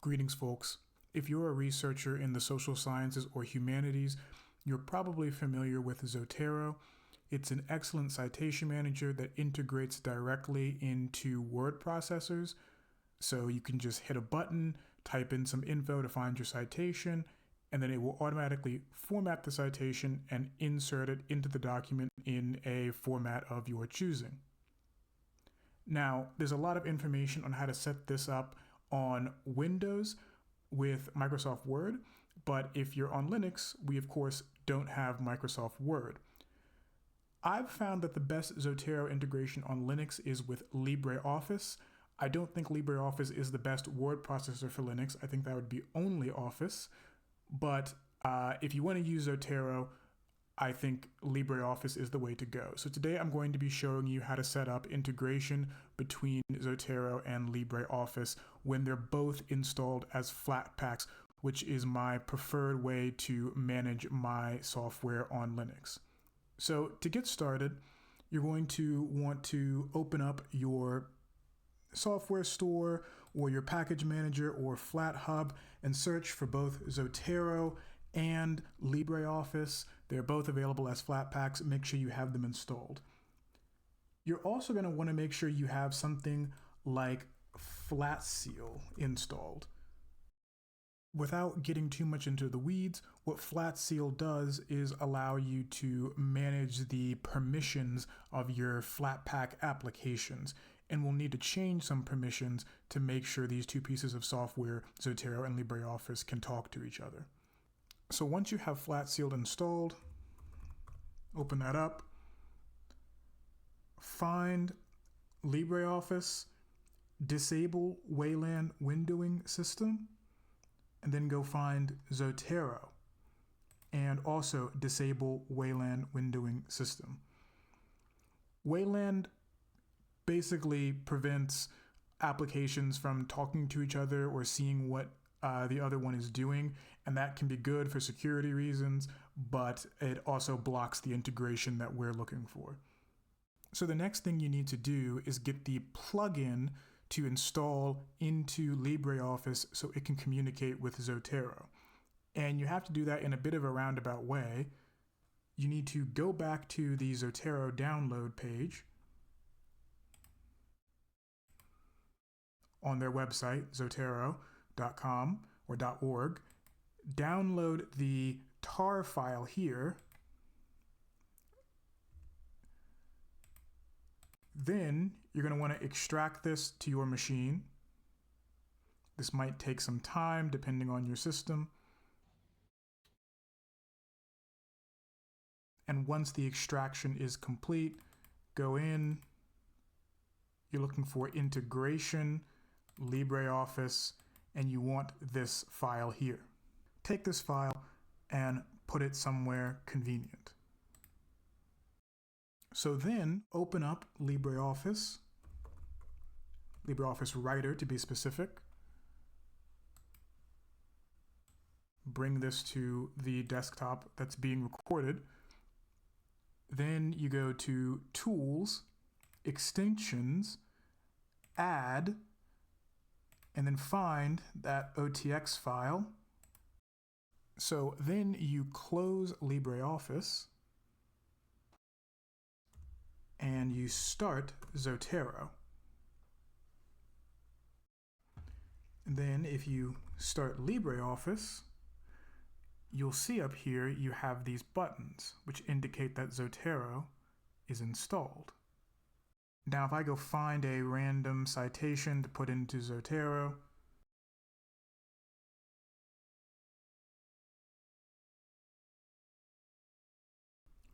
Greetings, folks. If you're a researcher in the social sciences or humanities, you're probably familiar with Zotero. It's an excellent citation manager that integrates directly into word processors. So you can just hit a button, type in some info to find your citation, and then it will automatically format the citation and insert it into the document in a format of your choosing. Now, there's a lot of information on how to set this up on Windows with Microsoft Word, but if you're on Linux, we of course don't have Microsoft Word. I've found that the best Zotero integration on Linux is with LibreOffice. I don't think LibreOffice is the best word processor for Linux. I think that would be only Office. But if you want to use Zotero, I think LibreOffice is the way to go. So today I'm going to be showing you how to set up integration between Zotero and LibreOffice when they're both installed as Flatpaks, which is my preferred way to manage my software on Linux. So to get started, you're going to want to open up your software store or your package manager or FlatHub and search for both Zotero and LibreOffice. They're both available as Flatpaks. Make sure you have them installed. You're also going to want to make sure you have something like FlatSeal installed. Without getting too much into the weeds, what FlatSeal does is allow you to manage the permissions of your Flatpak applications. And we'll need to change some permissions to make sure these two pieces of software, Zotero and LibreOffice, can talk to each other. So once you have FlatSeal installed, open that up, find LibreOffice, disable WLAN windowing system, and then go find Zotero and also disable WLAN windowing system. WLAN basically prevents applications from talking to each other or seeing what the other one is doing, and that can be good for security reasons, but it also blocks the integration that we're looking for. So the next thing you need to do is get the plugin to install into LibreOffice so it can communicate with Zotero. And you have to do that in a bit of a roundabout way. You need to go back to the Zotero download page on their website, zotero.com or .org, download the tar file here, then you're going to want to extract this to your machine. This might take some time depending on your system. And once the extraction is complete, go in, you're looking for integration, LibreOffice, and you want this file here. Take this file and put it somewhere convenient. So then open up LibreOffice, LibreOffice Writer to be specific. Bring this to the desktop that's being recorded. Then you go to Tools, Extensions, Add, and then find that OTX file. So then you close LibreOffice and you start Zotero. And then if you start LibreOffice, you'll see up here you have these buttons which indicate that Zotero is installed. Now if I go find a random citation to put into Zotero,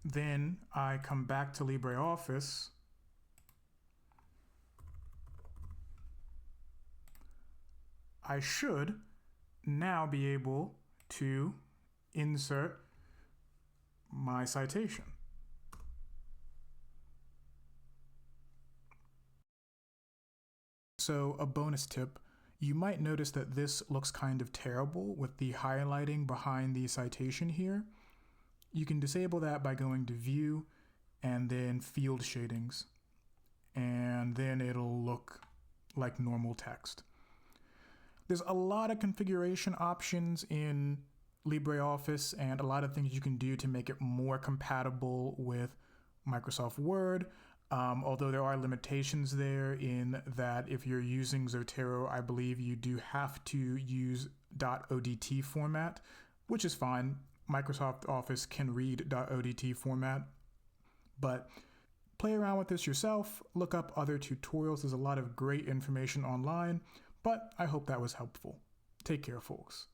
then I come back to LibreOffice, I should now be able to insert my citation. So a bonus tip, you might notice that this looks kind of terrible with the highlighting behind the citation here. You can disable that by going to View and then Field Shadings, and then it'll look like normal text. There's a lot of configuration options in LibreOffice and a lot of things you can do to make it more compatible with Microsoft Word. Although there are limitations there in that if you're using Zotero, I believe you do have to use .odt format, which is fine. Microsoft Office can read .odt format, but play around with this yourself. Look up other tutorials. There's a lot of great information online, but I hope that was helpful. Take care, folks.